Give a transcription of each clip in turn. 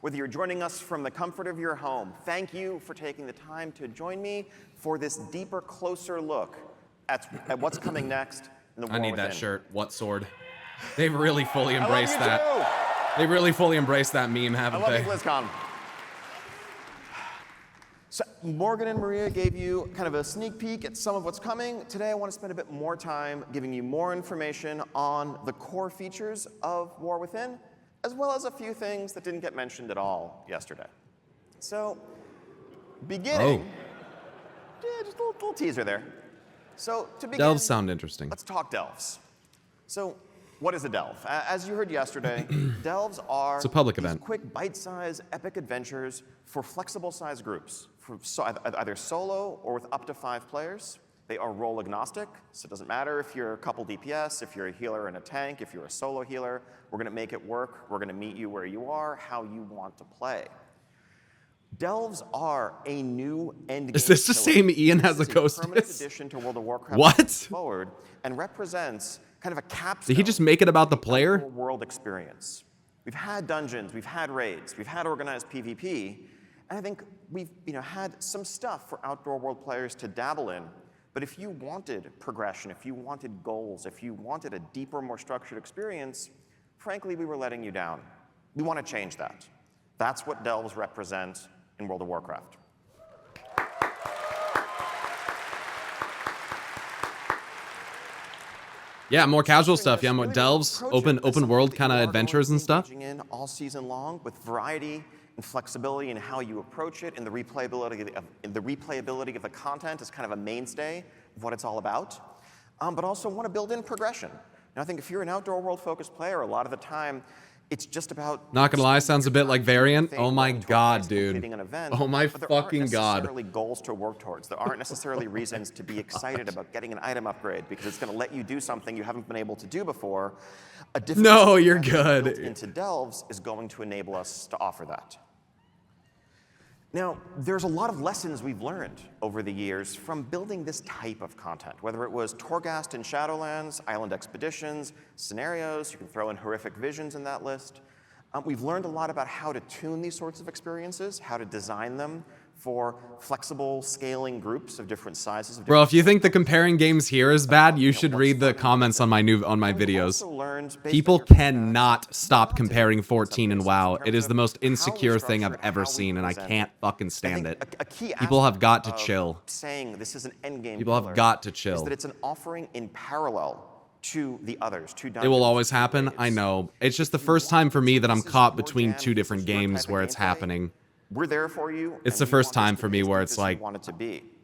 Whether you're joining us from the comfort of your home, thank you for taking the time to join me for this deeper, closer look at what's coming next in the war I need within. that shirt. What sword? They've really fully embraced that. Too. They really fully embraced that meme, haven't I love they? you, BlizzCon. So Morgan and Maria gave you kind of a sneak peek at some of what's coming. Today I want to spend a bit more time giving you more information on the core features of War Within, as well as a few things that didn't get mentioned at all yesterday. So, beginning, just a little teaser there. So to begin, Delves sound interesting. let's talk delves. So what is a delve? As you heard yesterday, delves are It's a public these event. quick, bite-sized, epic adventures for flexible-sized groups, for either solo or with up to 5 players. They are role agnostic, so it doesn't matter if you're a couple DPS, if you're a healer and a tank, if you're a solo healer. We're going to make it work. We're going to meet you where you are, how you want to play. Delves are a new end game. Is this the same Ian has a This is permanent ghostess? addition to World of Warcraft What? moving forward, and represents kind of a capstone. Did he just make it about the player? outdoor world experience. We've had dungeons, we've had raids, we've had organized PvP, and I think we've had some stuff for outdoor world players to dabble in. But if you wanted progression, if you wanted goals, if you wanted a deeper, more structured experience, frankly, we were letting you down. We want to change that. That's what delves represent in World of Warcraft. Yeah, more casual stuff. Yeah, more delves, open world kind of adventures and stuff. In all season long with variety and flexibility in how you approach it, and the replayability of the content is kind of a mainstay of what it's all about. But also want to build in progression. And I think if you're an outdoor world focused player, a lot of the time it's just about. Not gonna lie, sounds a bit like Variant. Oh my god, dude. Completing an event, Oh my but there fucking aren't god. necessarily goals to work towards. There aren't necessarily reasons to be excited about getting an item upgrade because it's going to let you do something you haven't been able to do before. A different No, you're built good. into delves is going to enable us to offer that. Now, there's a lot of lessons we've learned over the years from building this type of content, whether it was Torghast in Shadowlands, Island Expeditions, scenarios, you can throw in horrific visions in that list. We've learned a lot about how to tune these sorts of experiences, how to design them for flexible scaling groups of different sizes. Bro, if you think the comparing games here is bad, you should read the comments on my videos. People cannot stop comparing 14 and WoW. It is the most insecure thing I've ever seen, and I can't fucking stand it. People have got to chill. Saying this is an endgame. People have got to Is chill. that it's an offering in parallel to the others, to It will always happen, I know. It's just the first time for me that I'm caught between 2 different games where it's happening. We're there for you. It's the first time for me where it's like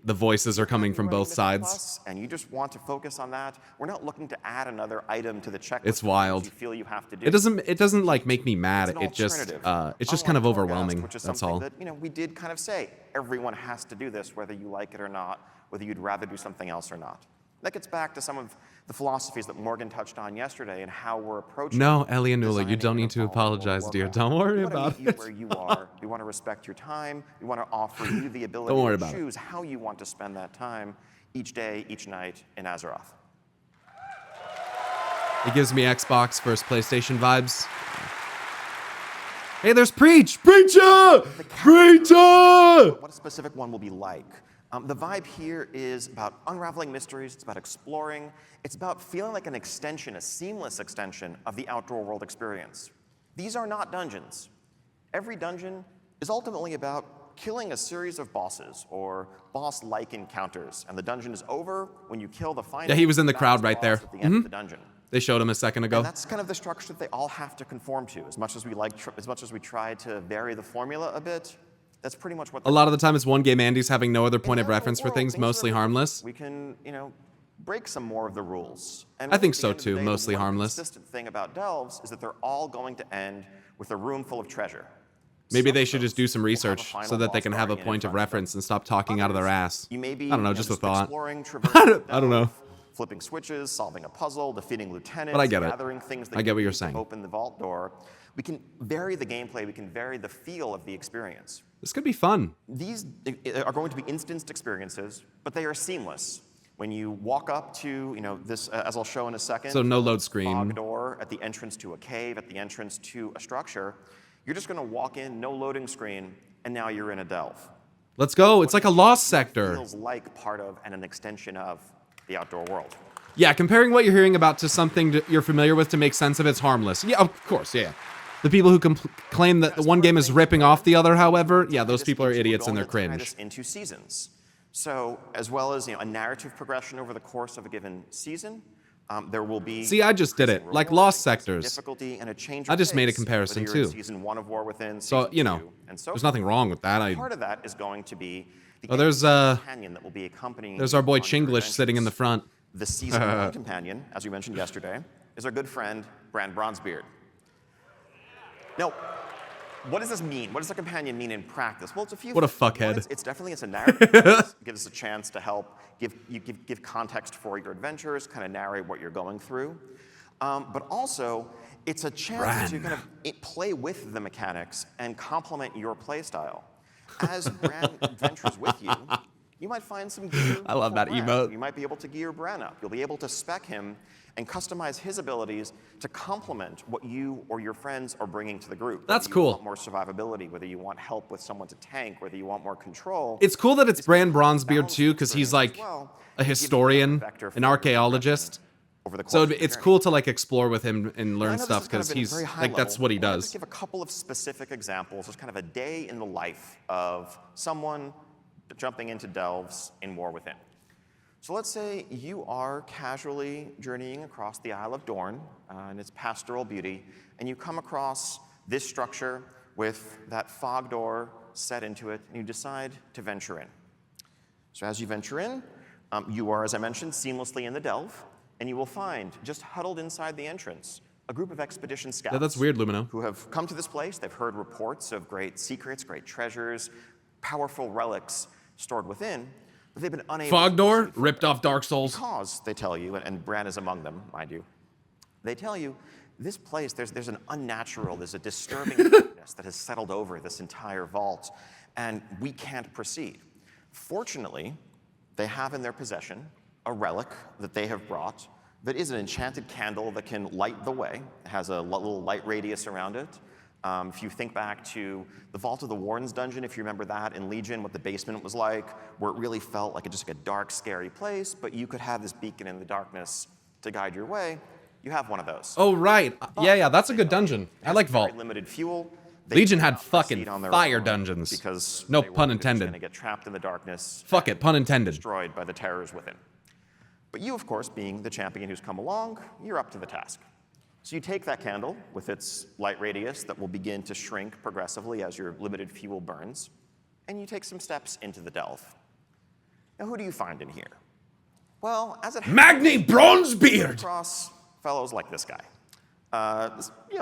the voices are coming from both sides. And you just want to focus on that. We're not looking to add another item to the checklist. It's wild. You feel you have to do. It doesn't like make me mad. It's just kind of overwhelming. That's all. That, we did kind of say everyone has to do this, whether you like it or not, whether you'd rather do something else or not. That gets back to some of the philosophies that Morgan touched on yesterday and how we're approaching. No, Elianula, you don't need to apologize, dear. Don't worry about it. it. Where you are. We want to respect your time. We want to offer you the ability to choose how you want to spend that time each day, each night in Azeroth. It gives me Xbox versus PlayStation vibes. Hey, there's Preach! Preacher! Preacher! What a specific one will be like. The vibe here is about unraveling mysteries, it's about exploring, it's about feeling like an extension, a seamless extension of the outdoor world experience. These are not dungeons. Every dungeon is ultimately about killing a series of bosses or boss-like encounters, and the dungeon is over when you kill the final. Yeah, he was in the crowd right there. At the end of the dungeon. They showed him a second ago. And that's kind of the structure that they all have to conform to. As much as we try to vary the formula a bit, that's pretty much what. A lot of the time, it's one game Andy's having no other point of reference for things, mostly harmless. We can, break some more of the rules. And I think so too, mostly harmless. The consistent thing about delves is that they're all going to end with a room full of treasure. Maybe they should just do some research so that they can have a point of reference and stop talking out of their ass. You may be, I don't know, just a thought. I don't know. Flipping switches, solving a puzzle, defeating lieutenants, But I get it. gathering things that I get what you you're need to saying. open the vault door. We can vary the gameplay, we can vary the feel of the experience. This could be fun. These are going to be instanced experiences, but they are seamless. When you walk up to, this, as I'll show in a second. So no load screen. Fog door at the entrance to a cave, at the entrance to a structure. You're just going to walk in, no loading screen, and now you're in a delve. Let's go. It's like a lost sector. It feels like part of and an extension of the outdoor world. Yeah, comparing what you're hearing about to something you're familiar with to make sense of it's harmless. Yeah, of course, yeah. The people who claim that the one game is ripping off the other, however, yeah, those people are idiots and they're cringe. Into seasons. So, as well as a narrative progression over the course of a given season, there will be. See, I just did it, like Lost Sectors. Difficulty and a change I just made a comparison too. Season 1 of War Within, so there's nothing wrong with that. Part of that is going to be the companion that will be accompanying. There's our boy Chinglish sitting in the front. The season 1 companion, as we mentioned yesterday, is our good friend Bran Bronzebeard. Now, what does this mean? What does a companion mean in practice? Well, it's a few. What a fuckhead. It's definitely a narrative. Gives us a chance to help give context for your adventures, kind of narrate what you're going through. But also, it's a chance to kind of play with the mechanics and complement your playstyle. As Bran adventures with you, you might find some gear. I love that emote. You might be able to gear Bran up. You'll be able to spec him and customize his abilities to complement what you or your friends are bringing to the group. That's cool. cool. Want more survivability, whether you want help with someone to tank, whether you want more control. It's cool that it's Bran Bronzebeard too, because he's like a historian, an archaeologist. So it's cool to like explore with him and learn stuff because he's like that's what he does. Just give a couple of specific examples. It's kind of a day in the life of someone jumping into delves in War Within. So let's say you are casually journeying across the Isle of Dorne and its pastoral beauty, and you come across this structure with that fog door set into it, and you decide to venture in. So as you venture in, you are, as I mentioned, seamlessly in the delve, and you will find, just huddled inside the entrance, a group of expedition scouts. Yeah, that's weird, Lumino. Who have come to this place. They've heard reports of great secrets, great treasures, powerful relics stored within. But they've been unable Fog door, ripped off Dark Souls. Because they tell you, and Bran is among them, mind you, they tell you, this place, there's an unnatural, there's a disturbing darkness that has settled over this entire vault, and we can't proceed. Fortunately, they have in their possession a relic that they have brought that is an enchanted candle that can light the way. It has a little light radius around it. If you think back to the Vault of the Warden's dungeon, if you remember that in Legion, what the basement was like, where it really felt like just like a dark, scary place, but you could have this beacon in the darkness to guide your way. You have one of those. Oh, right. Yeah, that's a good dungeon. I like Vault. Limited fuel. Legion had fucking fire dungeons. Because no pun intended. Going to get trapped in the darkness. Fuck it, pun intended. Destroyed by the terrors within. But you, of course, being the champion who's come along, you're up to the task. So you take that candle with its light radius that will begin to shrink progressively as your limited fuel burns, and you take some steps into the delve. Now, who do you find in here? Well, as it Magni Bronzebeard! Across fellows like this guy.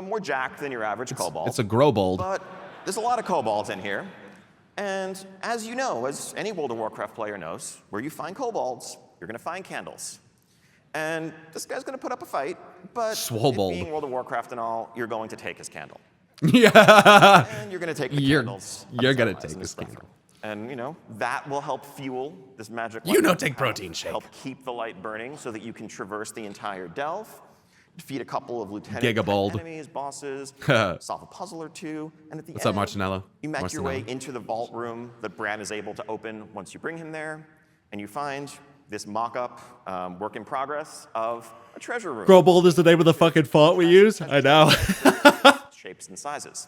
More jacked than your average kobold. It's a Grobold. But there's a lot of kobolds in here. And as you know, as any World of Warcraft player knows, where you find kobolds, you're going to find candles. And this guy's going to put up a fight, but being World of Warcraft and all, you're going to take his candle. Yeah. And you're going to take the candles. You're going to take his candle. And, that will help fuel this magic. Take protein shake. Help keep the light burning so that you can traverse the entire delve, defeat a couple of lieutenant enemies, bosses, solve a puzzle or two, and at the end, what's up, Martinello? You make your way into the vault room that Bran is able to open once you bring him there, and you find this mock-up, work in progress of a treasure room. Grobold is the name of the fucking font we use? I know. Shapes and sizes.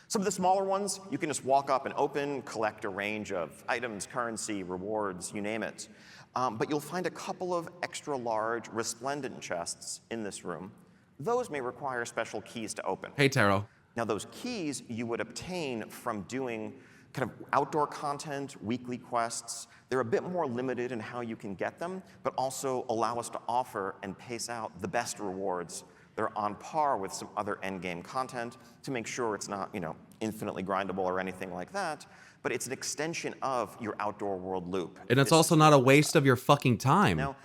Some of the smaller ones, you can just walk up and open, collect a range of items, currency, rewards, you name it. But you'll find a couple of extra large, resplendent chests in this room. Those may require special keys to open. Hey, Taro. Now, those keys you would obtain from doing kind of outdoor content, weekly quests. They're a bit more limited in how you can get them, but also allow us to offer and pace out the best rewards. They're on par with some other endgame content to make sure it's not, infinitely grindable or anything like that, but it's an extension of your outdoor world loop. And it's also not a waste of your fucking time. Now,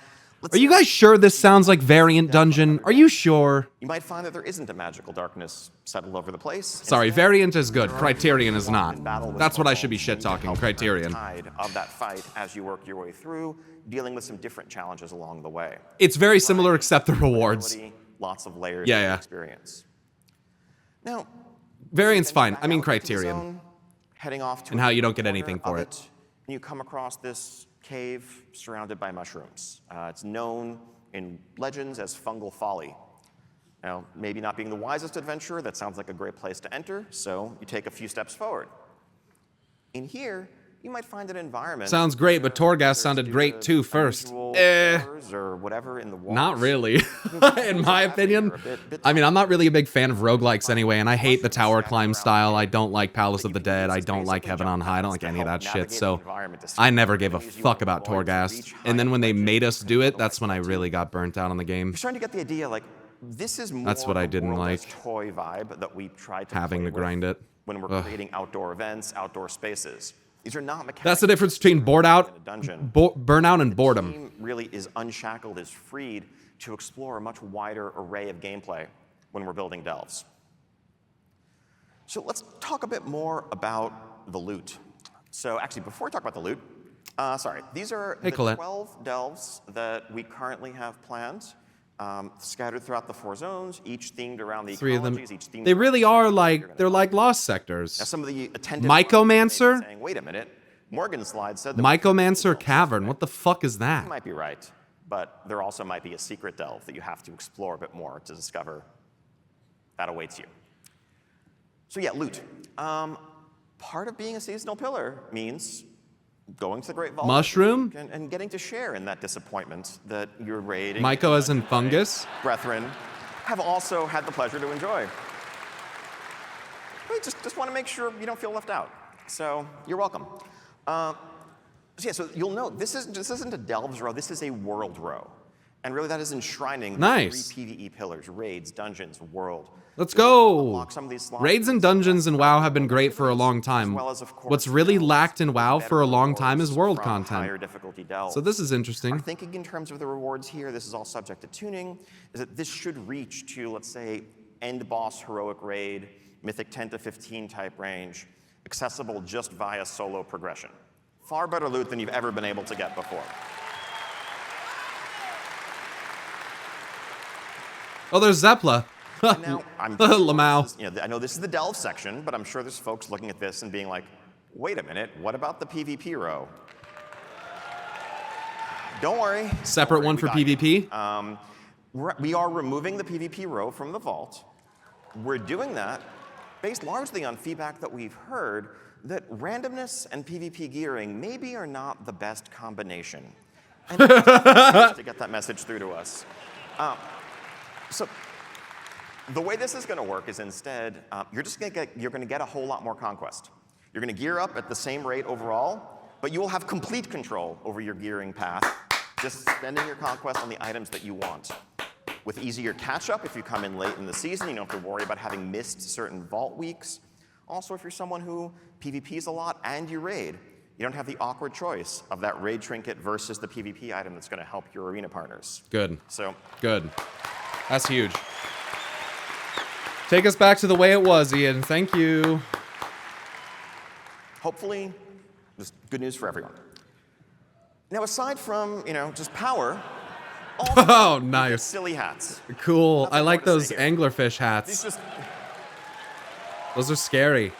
are you guys sure this sounds like Variant Dungeon? Are you sure? You might find that there isn't a magical darkness settled over the place. Sorry, Variant is good. Criterion is not. That's what I should be shit-talking, Criterion. Of that fight as you work your way through, dealing with some different challenges along the way. It's very similar except the rewards. Lots of layers of experience. Now, Variant's Then you fine. back I mean out into the criterion. zone, heading off to And how you don't another get anything corner for of it. And you come across this cave surrounded by mushrooms. It's known in legends as fungal folly. Now, maybe not being the wisest adventurer, that sounds like a great place to enter, so you take a few steps forward. In here, you might find an environment. Sounds great, but Torghast sounded great too first. Or whatever in the walls. Not really, in my opinion. I mean, I'm not really a big fan of roguelikes anyway, and I hate the tower climb style. I don't like Palace of the Dead. I don't like Heaven on High. I don't like any of that shit, so I never gave a fuck about Torghast. And then when they made us do it, that's when I really got burnt out on the game. You're starting to get the idea, like, this is more That's what I a didn't world-less like. toy vibe that we tried to Having play to grind with it. when we're creating outdoor events, outdoor spaces. These are not mechanics. That's the difference between burnout and boredom. The team really is unshackled, is freed to explore a much wider array of gameplay when we're building delves. So let's talk a bit more about the loot. So actually, before we talk about the loot, these are the Colette. 12 delves that we currently have planned, scattered throughout the 4 zones, each themed around the Three of them. ecologies, each themed They around really the are sectors like, you're gonna they're like cover. Lost Now, Sectors. some of the attendants Mycomancer? may be saying, wait a minute, Morgan's slide said that Mycomancer Cavern. What the fuck is you that? might be right, but there also might be a secret delve that you have to explore a bit more to discover that awaits you. So yeah, loot. Part of being a seasonal pillar means going to the Great Vault Mushroom? and getting to share in that disappointment that your raiding Myco as in fungus? brethren have also had the pleasure to enjoy. We just want to make sure you don't feel left out. So you're welcome. So you'll note this isn't a delves row. This is a world row, and really that is enshrining Nice. the 3 PvE pillars: raids, dungeons, world. Let's You'll go! unlock some of these slots. Raids and dungeons in WoW have been great for a long time. As well as, of course, What's really delves, lacked in WoW for a better long time is rewards world from higher content. difficulty delves. So this is Our interesting. thinking in terms of the rewards here, this is all subject to tuning, is that this should reach to, let's say, end boss heroic raid, mythic 10 to 15 type range, accessible just via solo progression. Far better loot than you've ever been able to get before. Oh, there's Zepla. And now, Lamau. I know this is the delve section, but I'm sure there's folks looking at this and being like, wait a minute, what about the PvP row? Don't worry. Separate one for PvP? We are removing the PvP row from the vault. We're doing that based largely on feedback that we've heard that randomness and PvP gearing maybe are not the best combination. And to get that message through to us. So the way this is going to work is instead, you're going to get a whole lot more conquest. You're going to gear up at the same rate overall, but you will have complete control over your gearing path, just spending your conquest on the items that you want. With easier catch-up, if you come in late in the season, you don't have to worry about having missed certain vault weeks. Also, if you're someone who PvPs a lot and you raid, you don't have the awkward choice of that raid trinket versus the PvP item that's going to help your arena partners. Good. So, Good. That's huge. Take us back to the way it was, Ian. Thank you. hopefully, just good news for everyone. Now, aside from, just power, Oh, nice. silly hats. Cool. Nothing I like more to those say here. anglerfish These hats. just Those are scary.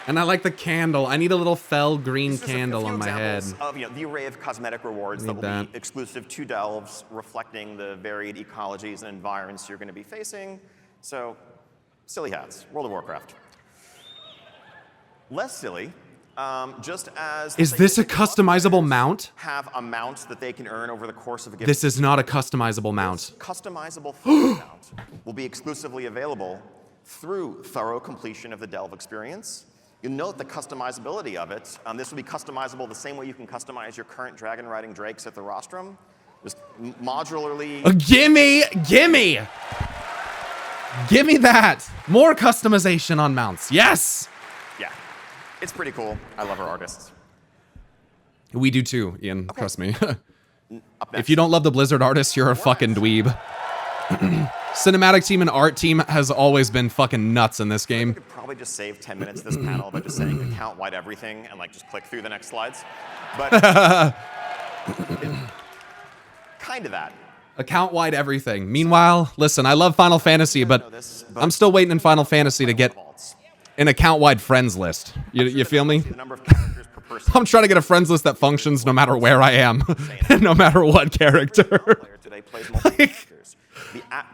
And I like the candle. I need a little fell green these are just a candle few on my head. examples of the array of cosmetic rewards that Need will that. be exclusive to delves, reflecting the varied ecologies and environments you're going to be facing. So, silly hats, World of Warcraft. Less silly, just as Is this a customizable mount? have amounts that they can earn over the course of a given This is not a customizable mount. customizable mount will be exclusively available through thorough completion of the delve experience. You'll note the customizability of it. This will be customizable the same way you can customize your current dragon riding drakes at the rostrum. Just modularly. Gimme! Gimme! Gimme that! More customization on mounts. Yes! Yeah, it's pretty cool. I love our artists. We do too, Ian. Trust me. Up next. If you don't love the Blizzard artists, you're a fucking dweeb. Cinematic team and art team has always been fucking nuts in this I game. could probably just save 10 minutes this panel by just saying account wide everything and just click through the next slides. But kind of that. Account-wide everything. Meanwhile, listen, I love Final Fantasy, but I'm still waiting in Final Fantasy to get an account-wide friends list. You feel me? I'm trying to get a friends list that functions no matter where I am, no matter what character.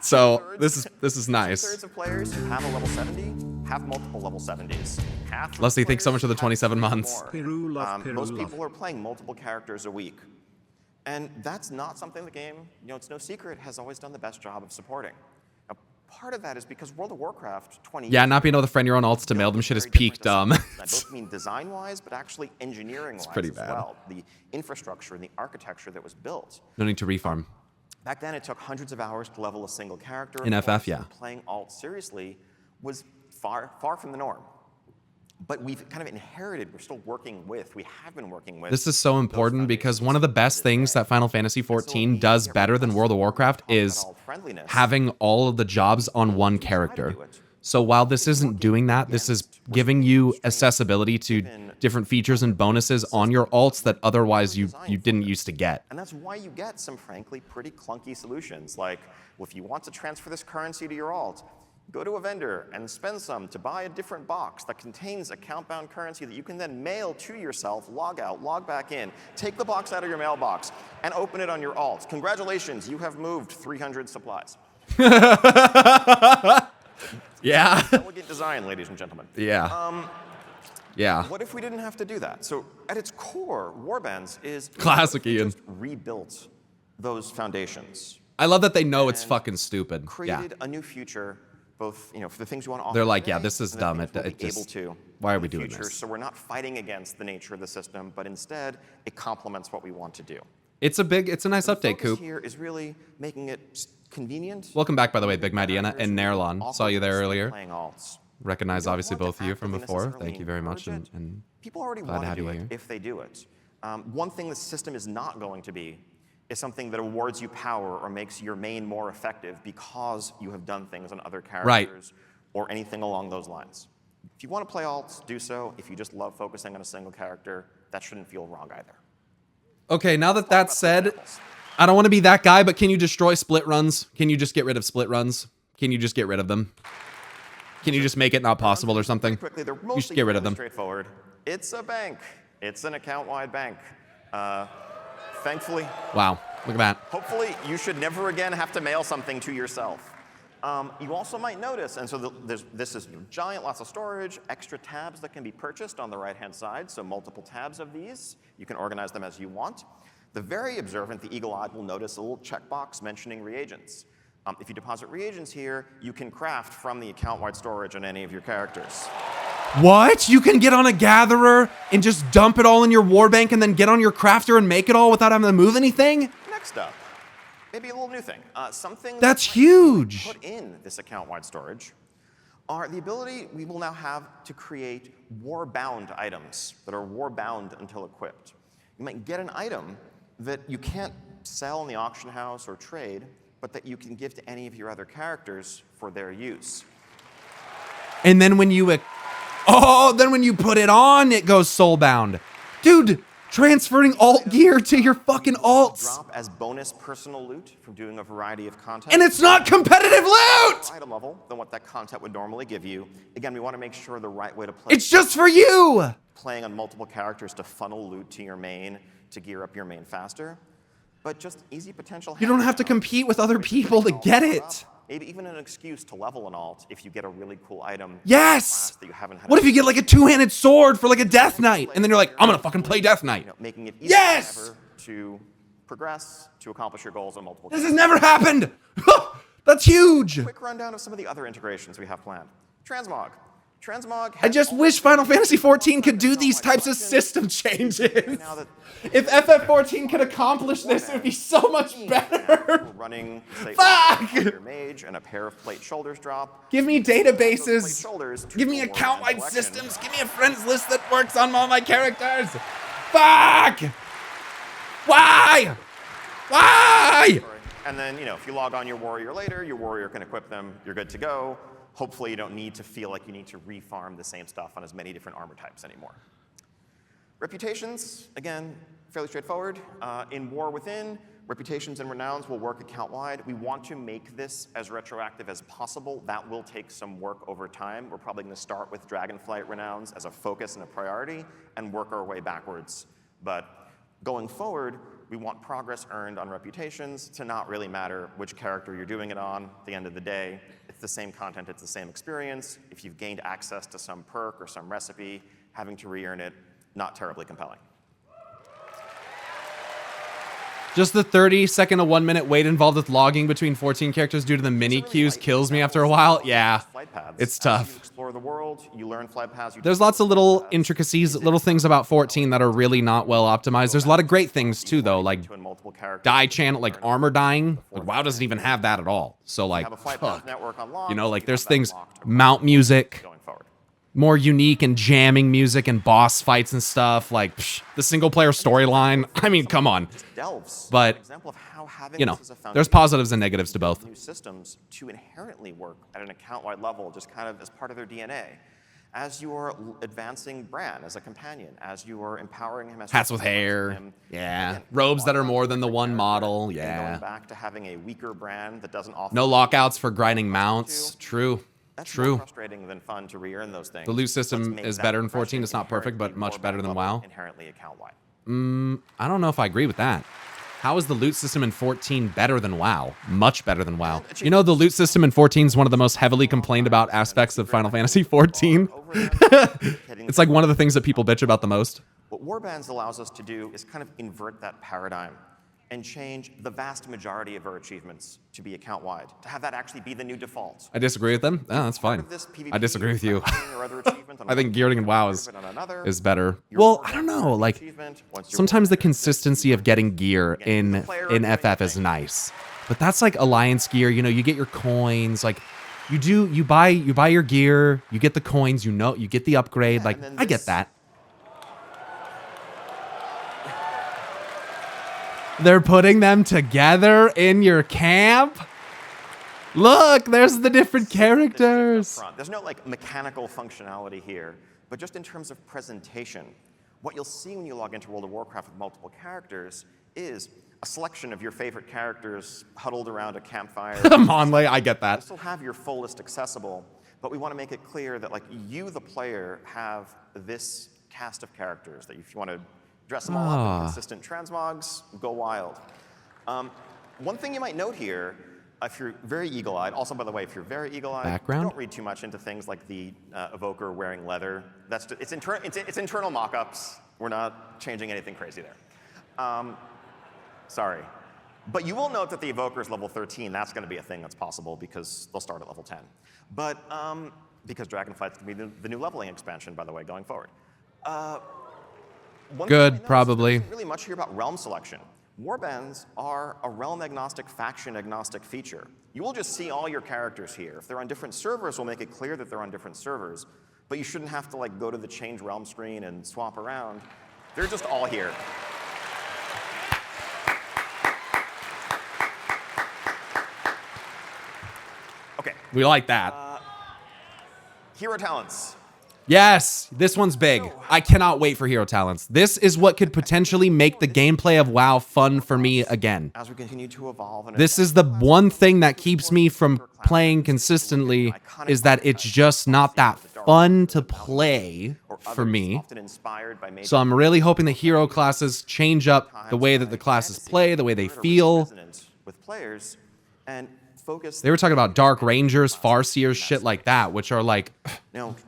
So this is nice. 2/3 of players who have a level 70 have multiple level 70s. Leslie, thanks so much for the 27 months. Most people are playing multiple characters a week. And that's not something the game, it's no secret, has always done the best job of supporting. Now, part of that is because World of Warcraft 20 Yeah, not being able to friend your own alts to mail them shit is peak dumb. I both mean design-wise, but actually engineering-wise pretty as bad. well. The infrastructure and the architecture that was built. No need to refarm. Back then, it took hundreds of hours to level a single character. In FF, yeah. Playing alt seriously was far from the norm. But we've kind of inherited, we have been working with. This is so important because one of the best things that Final Fantasy XIV does better than World of Warcraft is having all of the jobs on one character. So while this isn't doing that, this is giving you accessibility to different features and bonuses on your alts that otherwise you didn't used to get. And that's why you get some, frankly, pretty clunky solutions. Like, well, if you want to transfer this currency to your alt, go to a vendor and spend some to buy a different box that contains account-bound currency that you can then mail to yourself, log out, log back in, take the box out of your mailbox, and open it on your alt. Congratulations, you have moved 300 supplies. Yeah. Elegant design, ladies and gentlemen. Yeah. Yeah. What if we didn't have to do that? So at its core, Warbands is Classic Ian. Just rebuilt those foundations. I love that they know it's fucking stupid. Created a new future. Both, for the things we want to offer. They're like, yeah, today this is and the dumb. things we'll It be just, able to why are in we the doing future. this? So we're not fighting against the nature of the system, but instead it complements what we want to do. It's a nice The update, focus Coop. here is really making it convenient. Welcome back, by the way, Big Madiana and Nerlon. Saw you there earlier. Playing alts. Recognize, obviously, both of you from actively before. necessarily Thank you very much, encourage it. and People already glad want to to have do you it here. if they do it. One thing the system is not going to be is something that awards you power or makes your main more effective because you have done things on other characters or anything along those lines. If you want to play alts, do so. If you just love focusing on a single character, that shouldn't feel wrong either. Okay, now that that's said, I don't want to be that guy, but can you destroy split runs? Can you just get rid of split runs? Can you just get rid of them? Can you just make it not possible or something? Quickly, they're You should mostly get rid of them. straightforward. It's a bank. It's an account-wide bank. Thankfully, Wow, look at that. hopefully, you should never again have to mail something to yourself. You also might notice, and so this is giant, lots of storage, extra tabs that can be purchased on the right-hand side, so multiple tabs of these. You can organize them as you want. The very observant, the eagle-eyed, will notice a little checkbox mentioning reagents. If you deposit reagents here, you can craft from the account-wide storage on any of your characters. What? You can get on a gatherer and just dump it all in your warbank and then get on your crafter and make it all without having to move anything? Next up, maybe a little new thing. Something That's that might be huge. put in this account-wide storage are the ability we will now have to create war-bound items that are war-bound until equipped. You might get an item that you can't sell in the auction house or trade, but that you can give to any of your other characters for their use. And then when you put it on, it goes soulbound. Dude, transferring alt gear to your fucking alts. Drop as bonus personal loot from doing a variety of content. And it's not competitive loot! Item level than what that content would normally give you. Again, we want to make sure the right way to play. It's just for you! Playing on multiple characters to funnel loot to your main to gear up your main faster. But just easy potential. You don't have to compete with other people to get it. Maybe even an excuse to level an alt if you get a really cool item. Yes! That you haven't had. What if you get like a two-handed sword for like a Death Knight? And then you're like, I'm gonna fucking play Death Knight. Making it easier Yes! than ever to progress, to accomplish your goals on multiple This has never happened! That's huge! Quick rundown of some of the other integrations we have planned. Transmog. Transmog. I just wish Final Fantasy XIV could do these types of system changes. If FF14 could accomplish this, it would be so much better. Running, say, Fuck! your mage and a pair of plate shoulders drop. Give me databases. Shoulders to Give me full account-wide collection. systems. Give me a friends list that works on all my characters. Fuck! Why? Why? And then, if you log on your warrior later, your warrior can equip them. You're good to go. Hopefully, you don't need to feel like you need to refarm the same stuff on as many different armor types anymore. Reputations, again, fairly straightforward. In War Within, Reputations and renowns will work account-wide. We want to make this as retroactive as possible. That will take some work over time. We're probably going to start with Dragonflight renowns as a focus and a priority and work our way backwards. But going forward, we want progress earned on reputations to not really matter which character you're doing it on. At the end of the day, it's the same content, it's the same experience. If you've gained access to some perk or some recipe, having to re-earn it, not terribly compelling. Just the 30-second to 1 minute wait involved with logging between 14 characters due to the mini queues kills me after a while. Yeah, it's tough. You explore the world, you learn flight paths. There's lots of little intricacies, little things about 14 that are really not well optimized. There's a lot of great things too, though, like die channel, like armor dying. Like WoW doesn't even have that at all. So like, fuck. You know, like there's things, mount music, more unique and jamming music and boss fights and stuff, like the single player storyline. I mean, come on. But, you know, there's positives and negatives to both. New systems to inherently work at an account-wide level, just kind of as part of their DNA. As you are advancing Bran as a companion, as you are empowering him as hats with hair, yeah, robes that are more than the one model, yeah. Going back to having a weaker Bran that doesn't offer no lockouts for grinding mounts. True. That's more frustrating than fun to re-earn those things. The loot system is better in 14. It's not perfect, but much better than WoW. Inherently account-wide. I don't know if I agree with that. How is the loot system in 14 better than WoW? Much better than WoW. You know, the loot system in 14 is one of the most heavily complained about aspects of Final Fantasy 14. It's like one of the things that people bitch about the most. What Warbands allows us to do is kind of invert that paradigm and change the vast majority of our achievements to be account-wide, to have that actually be the new default. I disagree with them. Oh, that's fine. I disagree with you. I think gearing in WoW is better. Well, I don't know. Like, sometimes the consistency of getting gear in FF is nice. But that's like Alliance gear. You know, you get your coins. Like, you buy your gear. You get the coins. You know, you get the upgrade. Like, I get that. They're putting them together in your camp? Look, there's the different characters. There's no like mechanical functionality here, but just in terms of presentation, what you'll see when you log into World of Warcraft with multiple characters is a selection of your favorite characters huddled around a campfire. Monley, I get that. This will have your full list accessible, but we want to make it clear that like you, the player, have this cast of characters that if you want to dress them all up in consistent transmogs, go wild. One thing you might note here, if you're very eagle-eyed, also by the way, if you're very eagle-eyed, don't read too much into things like the evoker wearing leather. That's just, it's internal mock-ups. We're not changing anything crazy there. Sorry. But you will note that the evoker is level 13. That's going to be a thing that's possible because they'll start at level 10. But because Dragonflight's going to be the new leveling expansion, by the way, going forward. Good, probably. There's really much here about realm selection. Warbands are a realm-agnostic, faction-agnostic feature. You will just see all your characters here. If they're on different servers, we'll make it clear that they're on different servers. But you shouldn't have to like go to the change realm screen and swap around. They're just all here. Okay. We like that. Hero talents. Yes, this one's big. I cannot wait for hero talents. This is what could potentially make the gameplay of WoW fun for me again. As we continue to evolve, this is the one thing that keeps me from playing consistently, is that it's just not that fun to play for me. So I'm really hoping the hero classes change up the way that the classes play, the way they feel. They were talking about Dark Rangers, Farseers, shit like that, which are like,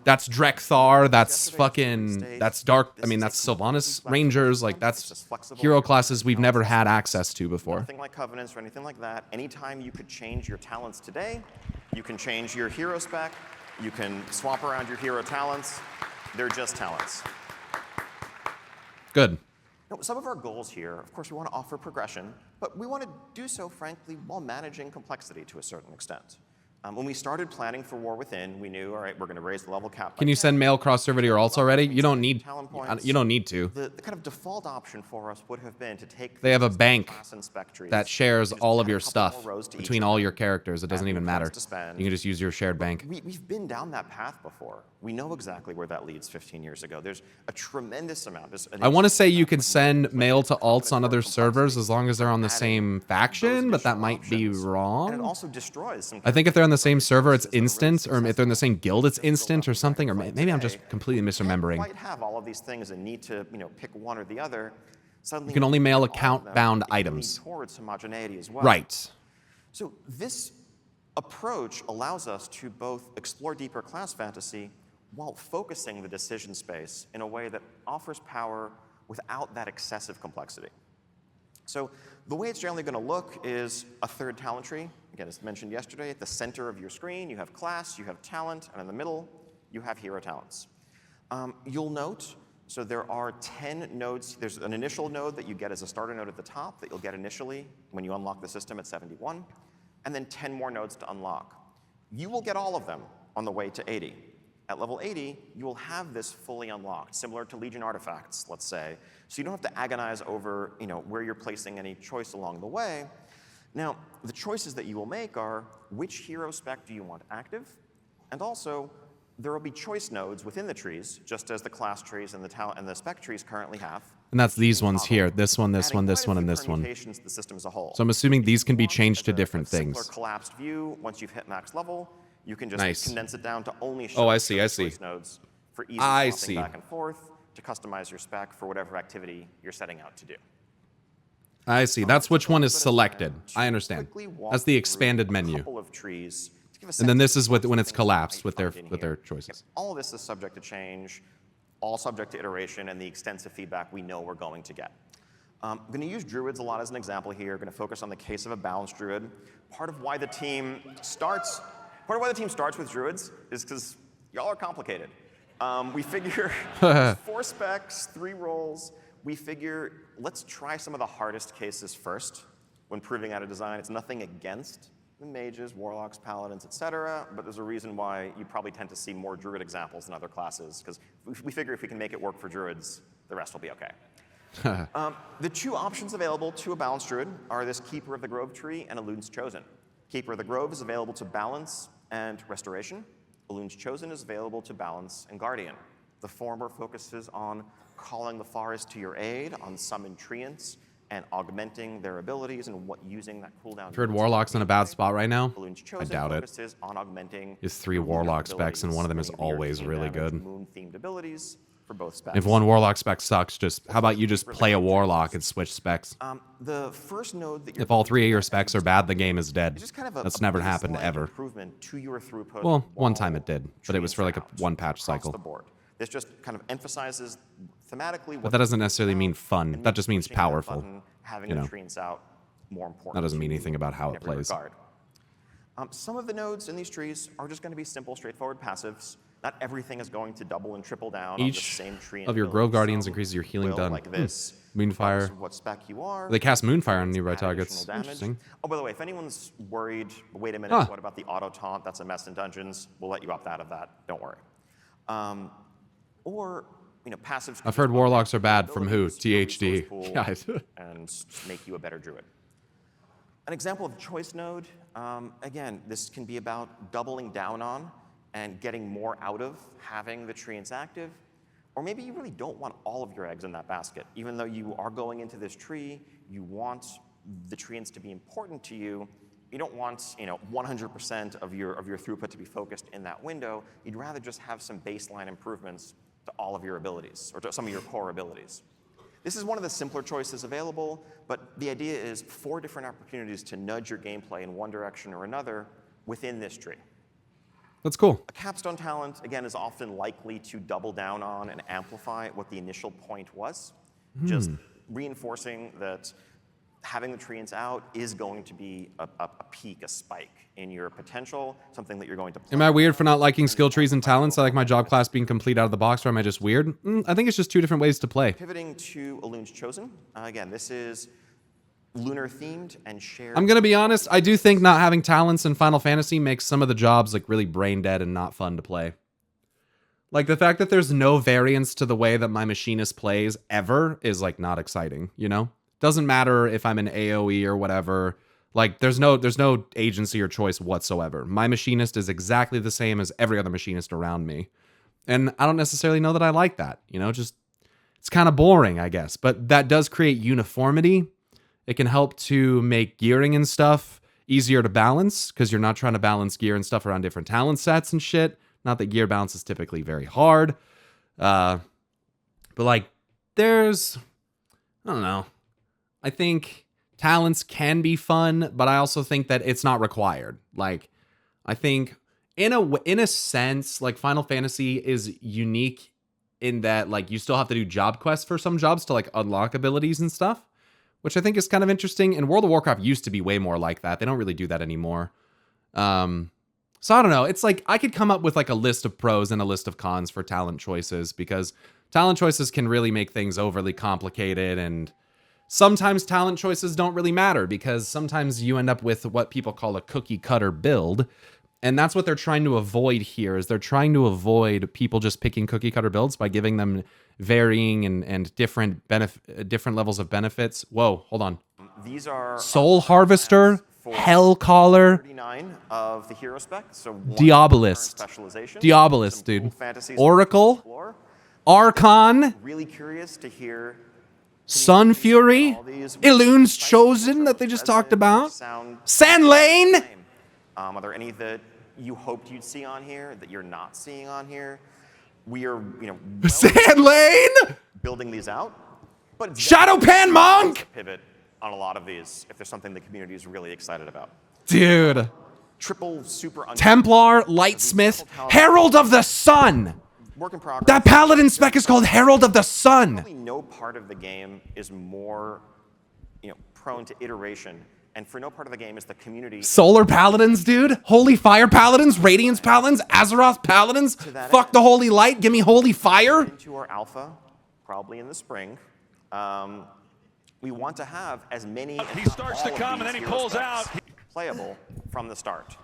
that's Drekthar, that's fucking, that's Dark, I mean, that's Sylvanas Rangers, like that's hero classes we've never had access to before. Nothing like Covenants or anything like that. Anytime you could change your talents today, you can change your hero spec, you can swap around your hero talents, they're just talents. Good. Now, some of our goals here, of course, we want to offer progression, but we want to do so, frankly, while managing complexity to a certain extent. When we started planning for War Within, we knew, all right, we're going to raise the level cap. Can you send mail cross-server to your alts already? You don't need. You don't need to. The kind of default option for us would have been to take. They have a bank class and spec trees that shares and just all add of a your couple stuff more rows to each between of all them, your characters. It doesn't add even new matter. funds to spend. You can just use your shared bank. We've been down that path before. We know exactly where that leads 15 years ago. There's a tremendous amount. I want to say you can send mail to alts on other servers as long as they're on the same faction, but that might be wrong. And it also destroys some. I think if they're on the same server, it's instant, or if they're in the same guild, it's instant or something, or maybe I'm just completely misremembering. You might have all of these things and need to, pick one or the other. Suddenly, You can only mail all of them, account-bound you lean items. towards homogeneity as well. Right. So this approach allows us to both explore deeper class fantasy while focusing the decision space in a way that offers power without that excessive complexity. So the way it's generally going to look is a third talent tree. Again, as mentioned yesterday, at the center of your screen, you have class, you have talent, and in the middle, you have hero talents. You'll note, so there are 10 nodes. There's an initial node that you get as a starter node at the top that you'll get initially when you unlock the system at 71, and then 10 more nodes to unlock. You will get all of them on the way to 80. At level 80, you will have this fully unlocked, similar to Legion artifacts, let's say. So you don't have to agonize over where you're placing any choice along the way. Now, the choices that you will make are which hero spec do you want active, and also there will be choice nodes within the trees, just as the class trees and the talent and the spec trees currently have. And that's these ones here. This one, this one, this one, and this one. The system as a whole. So I'm assuming these can be changed to different things. Simpler collapsed view. Once you've hit max level, you can just condense it down to only show choice nodes for easy swapping back and forth to customize your spec for whatever activity you're setting out to do. I see. That's which one is selected. I understand. That's the expanded menu. And then this is when it's collapsed with their choices. All of this is subject to change, all subject to iteration and the extensive feedback we know we're going to get. I'm going to use druids a lot as an example here. Going to focus on the case of a balanced druid. Part of why the team starts with druids is because y'all are complicated. We figure 4 specs, 3 roles. We figure let's try some of the hardest cases first when proving out a design. It's nothing against the mages, warlocks, paladins, etc. But there's a reason why you probably tend to see more druid examples than other classes, because we figure if we can make it work for druids, the rest will be okay. The 2 options available to a balanced druid are this Keeper of the Grove tree and Elun's Chosen. Keeper of the Grove is available to balance and restoration. Elun's Chosen is available to balance and guardian. The former focuses on calling the forest to your aid, on summoned treants, and augmenting their abilities and using that cooldown. I've heard Warlock's in a bad spot right now. Elun's I Chosen doubt it. focuses on augmenting It's 3 Warlock specs, and one of them is many of your always team really damage, good. Moon-themed abilities for both specs. If one Warlock spec sucks, how about you just play a Warlock and switch specs? The first node that If all 3 of your specs are bad, the game is dead. it's just kind of That's never happened baseline ever. Improvement to your throughput. Well, one time while it did, but it was for like a treants out 1 patch across cycle. the board. This just kind of emphasizes thematically. But that doesn't necessarily mean fun. That just means powerful. Having you the know. treants out more important. That doesn't mean to you anything about how in it every plays. regard. Some of the nodes in these trees are just going to be simple, straightforward passives. Not everything is going to double and triple down on the Each same tree. of your Grove Guardians increases your healing done. Like this. Moonfire. Regardless of what spec you are. They cast Moonfire on it's nearby add targets. additional damage. Interesting. Oh, by the way, if anyone's worried, wait a minute, what about the auto taunt? That's a mess in dungeons. We'll let you opt out of that. Don't worry. Or passives. I've heard Warlocks are bad from who? THD. Guys. And make you a better druid. An example of a choice node, again, this can be about doubling down on and getting more out of having the treants active. Or maybe you really don't want all of your eggs in that basket. Even though you are going into this tree, you want the treants to be important to you. You don't want 100% of your throughput to be focused in that window. You'd rather just have some baseline improvements to all of your abilities, or to some of your core abilities. This is one of the simpler choices available, but the idea is 4 different opportunities to nudge your gameplay in one direction or another within this tree. That's cool. A capstone talent, again, is often likely to double down on and amplify what the initial point was, just reinforcing that having the treants out is going to be a peak, a spike in your potential, something that you're going to play. Am I weird for not liking skill trees and talents? I like my job class being complete out of the box, or am I just weird? I think it's just 2 different ways to play. Pivoting to Elun's Chosen. Again, this is lunar themed and shared. I'm gonna be honest, I do think not having talents in Final Fantasy makes some of the jobs like really brain dead and not fun to play. Like the fact that there's no variance to the way that my machinist plays ever is like not exciting, you know? Doesn't matter if I'm an AoE or whatever. Like there's no agency or choice whatsoever. My machinist is exactly the same as every other machinist around me. And I don't necessarily know that I like that, you know, just it's kind of boring, I guess. But that does create uniformity. It can help to make gearing and stuff easier to balance because you're not trying to balance gear and stuff around different talent sets and shit. Not that gear balance is typically very hard. But like there's, I don't know. I think talents can be fun, but I also think that it's not required. Like I think in a sense, like Final Fantasy is unique in that like you still have to do job quests for some jobs to like unlock abilities and stuff, which I think is kind of interesting. And World of Warcraft used to be way more like that. They don't really do that anymore. So I don't know. It's like I could come up with like a list of pros and a list of cons for talent choices because talent choices can really make things overly complicated, and sometimes talent choices don't really matter because sometimes you end up with what people call a cookie cutter build. And that's what they're trying to avoid here is they're trying to avoid people just picking cookie cutter builds by giving them varying and different levels of benefits. Whoa, hold on. These are Soul Harvester, Hellcaller, 39 of the hero spec, so Diabolist. Diabolist, dude. Oracle, Archon, really curious to hear Sun Fury, Ilune's Chosen that they just talked about, Sand Lane. Are there any that you hoped you'd see on here that you're not seeing on here? We are, Sand Lane, building these out, but Shadow Pan Monk. Pivot on a lot of these if there's something the community is really excited about. Dude. Triple super Templar, Lightsmith, Herald of the Sun. Work in progress. That Paladin spec is called Herald of the Sun. Probably no part of the game is more, prone to iteration. And for no part of the game is the community. Solar Paladins, dude. Holy Fire Paladins, Radiance Paladins, Azeroth Paladins. Fuck the Holy Light, give me Holy Fire. Into our alpha, probably in the spring. We want to have as many. He starts to come and then he pulls out. Playable from the start,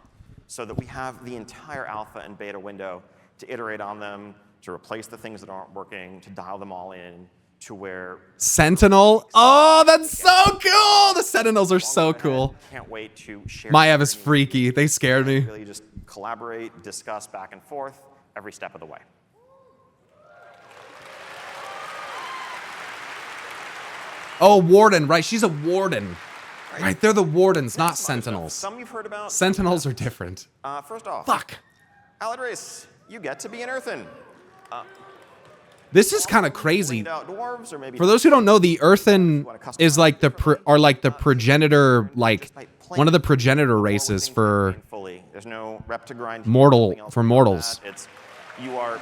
so that we have the entire alpha and beta window to iterate on them, to replace the things that aren't working, to dial them all in. To where Sentinel. Oh, that's so cool. The Sentinels are so cool. Can't wait to share. Maiev is freaky. They scared me. Really just collaborate, discuss back and forth every step of the way. Oh, Warden, right. She's a Warden. Right, they're the Wardens, not Sentinels. Some you've heard about. Sentinels are different. First off. Fuck. Aladris, you get to be an Earthen. This is kind of crazy. Dwarves, or maybe for those who don't know, the Earthen is like the progenitor, like one of the progenitor races for There's no rep to grind mortals. You are.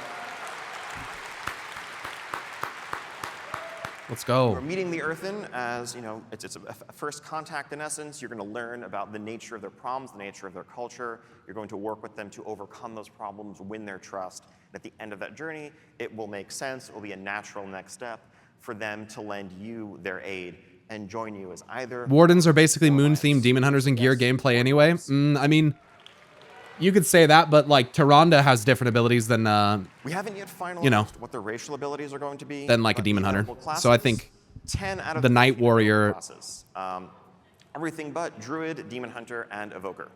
Let's go. We're meeting the Earthen as, it's a first contact in essence. You're going to learn about the nature of their problems, the nature of their culture. You're going to work with them to overcome those problems, win their trust. And at the end of that journey, it will make sense. It will be a natural next step for them to lend you their aid and join you as either. Wardens are basically moon-themed demon hunters and gear gameplay anyway. I mean, you could say that, but like Tyrande has different abilities than we haven't yet finalized what their racial abilities are going to be. Than like a demon hunter. So I think 10 out of the Night Warrior. Classes. Everything but Druid, Demon Hunter, and Evoker.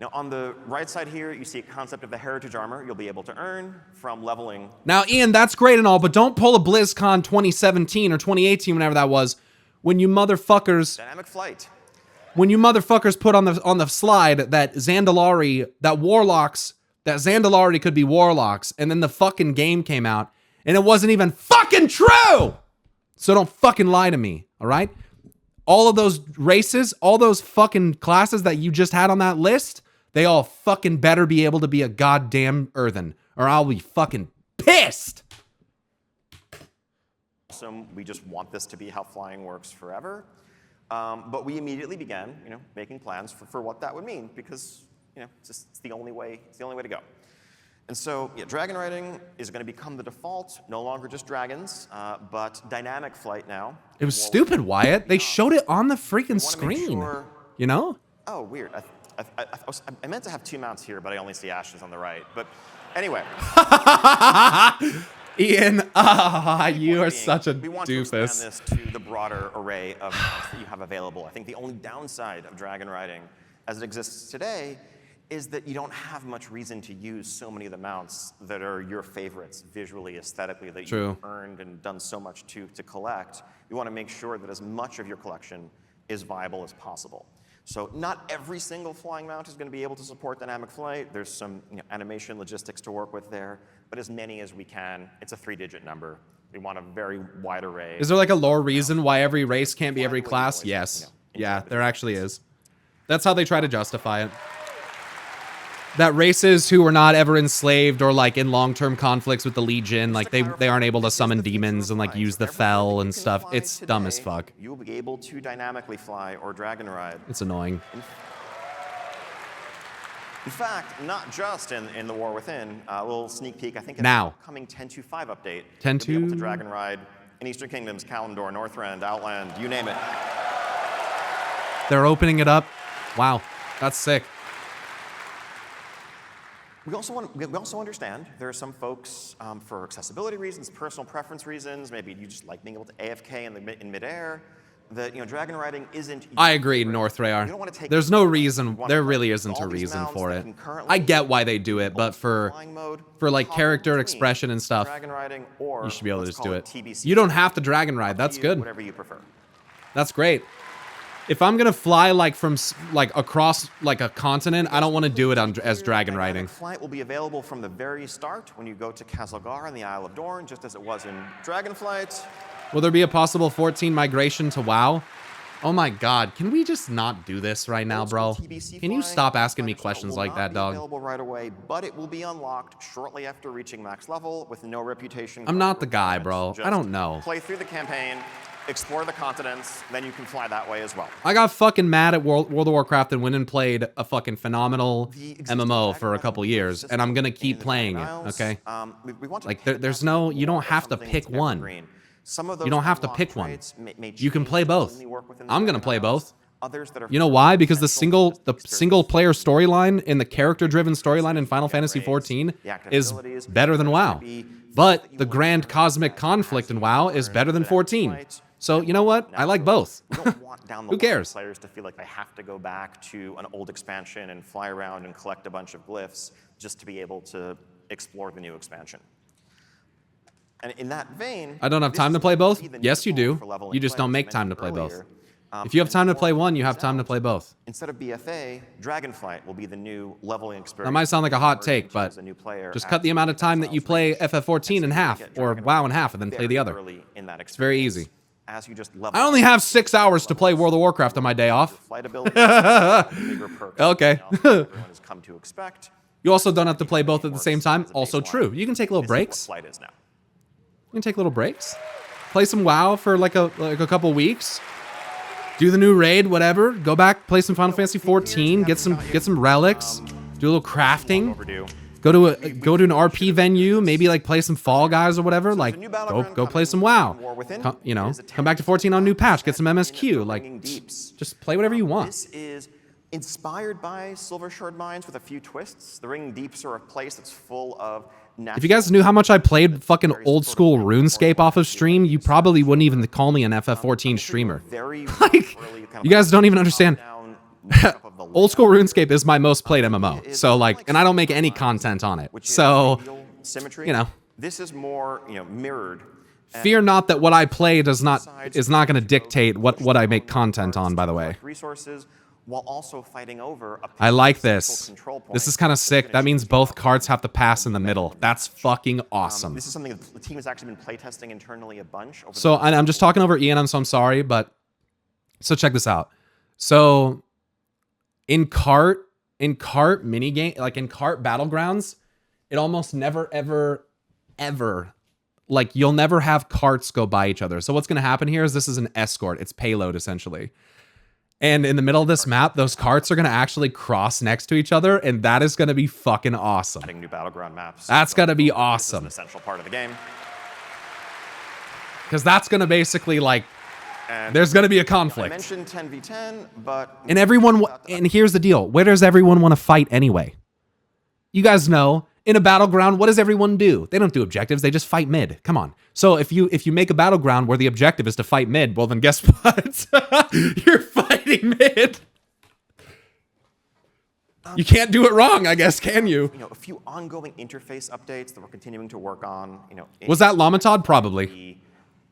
Now on the right side here, you see a concept of the heritage armor you'll be able to earn from leveling. Now, Ian, that's great and all, but don't pull a BlizzCon 2017 or 2018, whenever that was, when you motherfuckers. Dynamic flight. When you motherfuckers put on the slide that Zandalari, that Zandalari could be warlocks, and then the fucking game came out, and it wasn't even fucking true! So don't fucking lie to me, all right? All of those races, all those fucking classes that you just had on that list, they all fucking better be able to be a goddamn Earthen, or I'll be fucking pissed! So we just want this to be how flying works forever. But we immediately began, making plans for what that would mean because, it's the only way to go. And so dragon riding is going to become the default, no longer just dragons, but dynamic flight now. It was stupid, Wyatt. They showed it on the freaking screen. You know? Oh, weird. I meant to have 2 mounts here, but I only see Ashes on the right. But anyway. Ian, you are such a we want to expand doofus. this to the broader array of mounts that you have available. I think the only downside of dragon riding as it exists today is that you don't have much reason to use so many of the mounts that are your favorites visually, aesthetically, that you've earned and done so much to collect. You want to make sure that as much of your collection is viable as possible. So not every single flying mount is going to be able to support dynamic flight. There's some animation logistics to work with there, but as many as we can. It's a 3-digit number. We want a very wide array. Is there like a lore reason why every race can't be every class? Yes. Yeah, there actually is. That's how they try to justify it. That races who were not ever enslaved or like in long-term conflicts with the Legion, like they aren't able to summon demons and like use the Fel and stuff. It's dumb as fuck. You'll be able to dynamically fly or dragon ride. It's annoying. In fact, not just in the War Within, a little sneak peek, I think in Now. the upcoming 10.2.5 update, 10.2? you'll be able to dragon ride in Eastern Kingdoms, Kalimdor, Northrend, Outland, you name it. They're opening it up. Wow, that's sick. We also understand there are some folks, for accessibility reasons, personal preference reasons, maybe you just like being able to AFK in midair, that dragon riding isn't. I agree, Northrayar. There's no reason. There really isn't a reason for it. I get why they do it, but for like character expression and stuff, you should be able to just do it. You don't have to dragon ride. That's good. Whatever you prefer. That's great. If I'm gonna fly like from like across like a continent, I don't want to do it as dragon riding. Flight will be available from the very start when you go to Castlegar and the Isle of Dorne, just as it was in Dragonflight. Will there be a possible 14 migration to WoW? Oh my god, can we just not do this right now, bro? Can you stop asking me questions like that, dog? Available right away, but it will be unlocked shortly after reaching max level with no reputation. I'm not the guy, bro. I don't know. Play through the campaign. Explore the continents, then you can fly that way as well. I got fucking mad at World of Warcraft and went and played a fucking phenomenal MMO for a couple years, and I'm gonna keep playing it, okay? Like, there's no, you don't have to pick one. You don't have to pick one. You can play both. I'm gonna play both. You know why? Because the single player storyline in the character-driven storyline in Final Fantasy XIV is better than WoW. But the grand cosmic conflict in WoW is better than 14. So, you know what? I like both. Who cares? Players to feel like they have to go back to an old expansion and fly around and collect a bunch of glyphs just to be able to explore the new expansion. And in that vein, I don't have time to play both? Yes, you do. You just don't make time to play both. If you have time to play one, you have time to play both. Instead of BFA, Dragonflight will be the new leveling experience. That might sound like a hot take, but just cut the amount of time that you play FF14 in half, or WoW in half, and then play the other. It's very easy. I only have 6 hours to play World of Warcraft on my day off. Okay. You also don't have to play both at the same time. Also true. You can take little breaks. You can take little breaks. Play some WoW for like a couple weeks. Do the new raid, whatever. Go back, play some Final Fantasy XIV. Get some relics. Do a little crafting. Go to an RP venue. Maybe like play some Fall Guys or whatever. Like go play some WoW. Come back to 14 on new patch. Get some MSQ. Like just play whatever you want. This is inspired by Silver Shard Mines with a few twists. The Ringing Deeps are a place that's full of. If you guys knew how much I played fucking old school RuneScape off of stream, you probably wouldn't even call me an FF14 streamer. Like, you guys don't even understand. Old school RuneScape is my most played MMO. So like, and I don't make any content on it. So, this is more, mirrored. Fear not that what I play is not going to dictate what I make content on, by the way. Resources, while also fighting over I like this. This is kind of sick. That means both cards have to pass in the middle. That's fucking awesome. This is something that the team has actually been playtesting internally a bunch. So I'm just talking over Ian, so I'm sorry, but so check this out. So in cart minigame, like in cart battlegrounds, it almost never ever like you'll never have carts go by each other. So what's going to happen here is this is an escort. It's payload essentially. And in the middle of this map, those carts are going to actually cross next to each other, and that is going to be fucking awesome. Adding new battleground maps. That's going to be This is awesome. an essential part of the game. Because that's going to basically, like, And there's going to be a I conflict. mentioned 10v10, but And everyone, and here's the deal. Where does everyone want to fight anyway? You guys know, in a battleground, what does everyone do? They don't do objectives, they just fight mid. Come on. So if you make a battleground where the objective is to fight mid, well then guess what? You're fighting mid. You can't do it wrong, I guess, can you? a few ongoing interface updates that we're continuing to work on. Was that Lamatod? Probably. We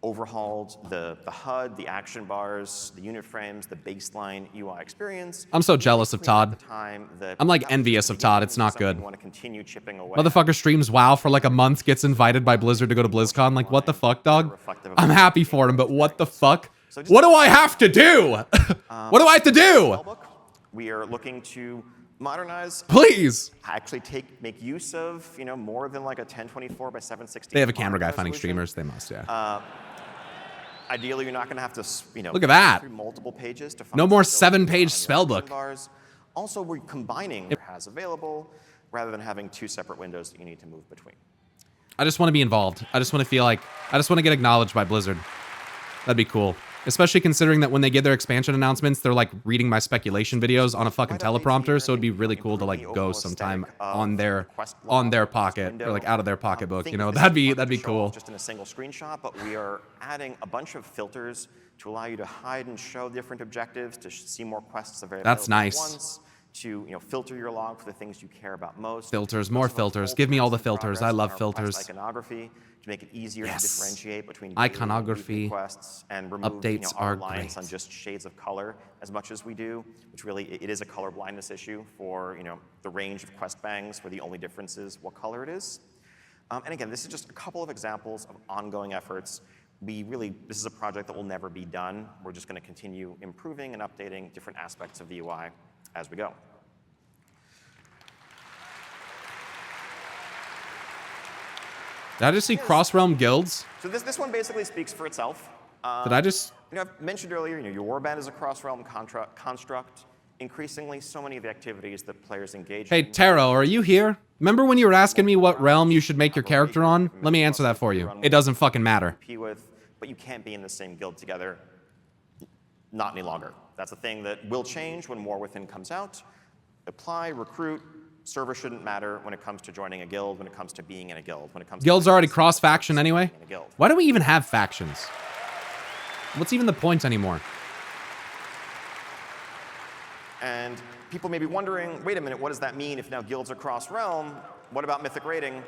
overhauled the HUD, the action bars, the unit frames, the baseline UI experience. I'm so jealous of Todd. I'm like envious of Todd. It's not good. Want to continue chipping away. Motherfucker streams WoW for like a month, gets invited by Blizzard to go to BlizzCon. Like, what the fuck, dog? I'm happy for him, but what the fuck? What do I have to do? What do I have to do? We are looking to modernize. Please. Actually make use of, more than like a 1024 by 760. They have a camera guy finding streamers. They must, yeah. Ideally, you're not going to have to, Look at that. through multiple pages to find No more spell 7-page on your spellbook. bars. Also, we're combining what it has available rather than having two separate windows that you need to move between. I just want to be involved. I just want to feel like, I just want to get acknowledged by Blizzard. That'd be cool. Especially considering that when they give their expansion announcements, they're like reading my speculation videos on a fucking teleprompter, so it'd be really cool to like go sometime on their pocket, or like out of their pocketbook, that'd be cool. Just in a single screenshot, but we are adding a bunch of filters to allow you to hide and show different objectives, to see more quests available That's nice. at once, to filter your log for the things you care about most. Filters, more filters. Give me all the filters. I love filters. Iconography to make it easier to differentiate between iconography quests and remove updates our are reliance great. on just shades of color as much as we do, which really it is a color blindness issue for the range of quest bangs where the only difference is what color it is. And again, this is just a couple of examples of ongoing efforts. This is a project that will never be done. We're just going to continue improving and updating different aspects of the UI as we go. Did I just see cross-realm guilds? So this one basically speaks for itself. Did I just... I've mentioned earlier, your warband is a cross-realm construct. Increasingly, so many of the activities that players engage Hey, in. Taro, are you here? Remember when you were asking me what realm you should make your character on? Let me answer that for you. It doesn't fucking matter. But you can't be in the same guild together. Not any longer. That's a thing that will change when War Within comes out. Apply, recruit. Server shouldn't matter when it comes to joining a guild, when it comes to being in a guild, when it comes Guilds to already cross-faction anyway? in a guild. Why do we even have factions? What's even the point anymore? And people may be wondering, wait a minute, what does that mean if now guilds are cross-realm? What about Mythic raiding?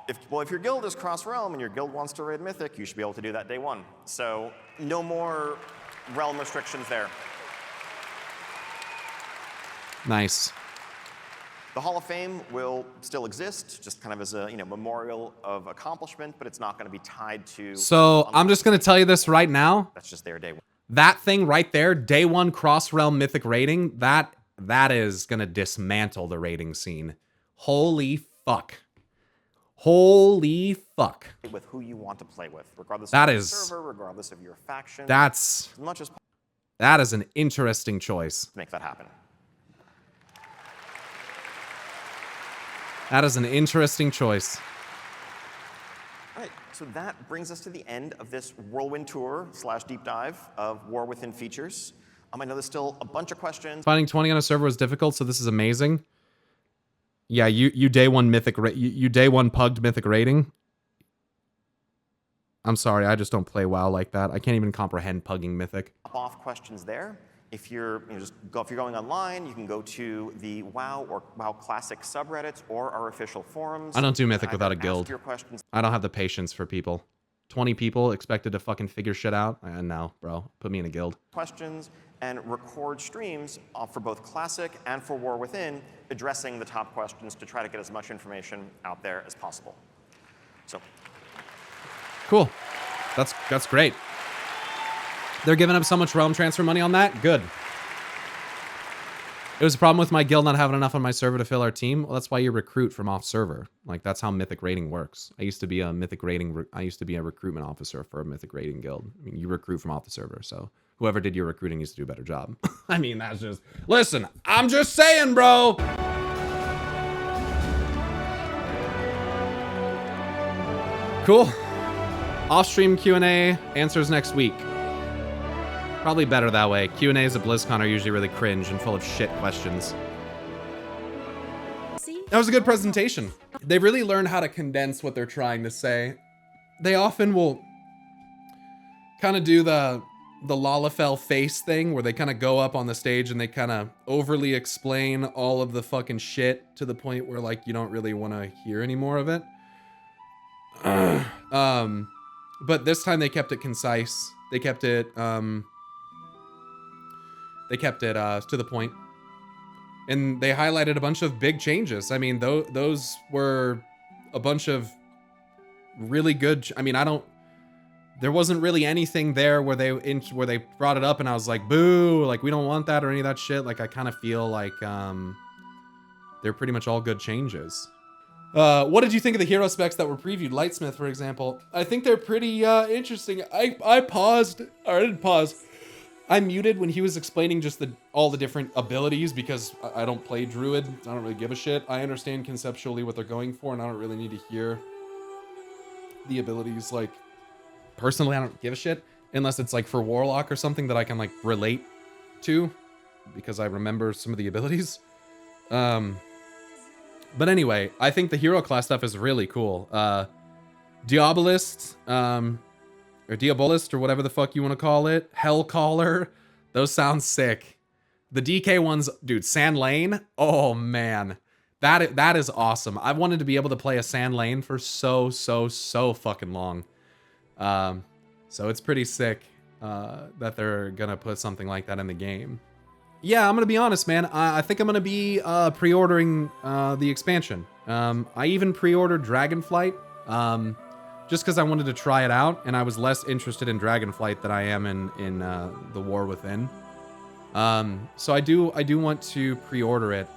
If your guild is cross-realm and your guild wants to raid Mythic, you should be able to do that day one. So no more realm restrictions there. Nice. The Hall of Fame will still exist, just kind of as a memorial of accomplishment, but it's not going to be tied to. So I'm just going to tell you this right now. That's just their day one. That thing right there, day one cross-realm mythic rating, that is going to dismantle the rating scene. Holy fuck. Holy fuck. With who you want to play with, regardless That of your is- server, regardless of your faction. That's... as much as possible That is an interesting choice. to make that happen. That is an interesting choice. All right, so that brings us to the end of this whirlwind tour / deep dive of War Within features. I know there's still a bunch of questions. Finding 20 on a server was difficult, so this is amazing. Yeah, you day one mythic you day one pugged mythic rating. I'm sorry, I just don't play WoW like that. I can't even comprehend pugging mythic. Off questions there. If you're if you're going online, you can go to the WoW or WoW Classic subreddits or our official forums. I don't do mythic and without a ask guild. your questions. I don't have the patience for people. 20 people expected to fucking figure shit out? No, bro. Put me in a guild. Questions and record streams for both Classic and for War Within, addressing the top questions to try to get as much information out there as possible. So, Cool. That's great. They're giving up so much realm transfer money on that? Good. It was a problem with my guild not having enough on my server to fill our team. Well, that's why you recruit from off server. Like, that's how mythic rating works. I used to be a recruitment officer for a mythic rating guild. I mean, you recruit from off the server, so whoever did your recruiting used to do a better job. I mean, that's just, listen, I'm just saying, bro. Cool. Off-stream Q&A, answers next week. Probably better that way. Q&As at BlizzCon are usually really cringe and full of shit questions. That was a good presentation. They really learned how to condense what they're trying to say. They often will kind of do the Lalafell face thing where they kind of go up on the stage and they kind of overly explain all of the fucking shit to the point where like you don't really want to hear any more of it. But this time they kept it concise. They kept it to the point. And they highlighted a bunch of big changes. I mean, those were a bunch of really good. I mean, there wasn't really anything there where they brought it up and I was like, boo, like we don't want that or any of that shit. Like I kind of feel like they're pretty much all good changes. What did you think of the hero specs that were previewed? Lightsmith, for example. I think they're pretty interesting. I paused, or I didn't pause. I muted when he was explaining just all the different abilities because I don't play Druid. I don't really give a shit. I understand conceptually what they're going for, and I don't really need to hear the abilities. Like, personally, I don't give a shit unless it's like for Warlock or something that I can like relate to because I remember some of the abilities. But anyway, I think the hero class stuff is really cool. Diabolist, or Diabolist, or whatever the fuck you want to call it. Hellcaller. Those sound sick. The DK ones, dude, Sand LAYN. Oh, man. That is awesome. I've wanted to be able to play a Sand LAYN for so fucking long. So it's pretty sick that they're gonna put something like that in the game. Yeah, I'm gonna be honest, man. I think I'm gonna be pre-ordering the expansion. I even pre-ordered Dragonflight, just because I wanted to try it out, and I was less interested in Dragonflight than I am in the War Within. So I do want to pre-order it.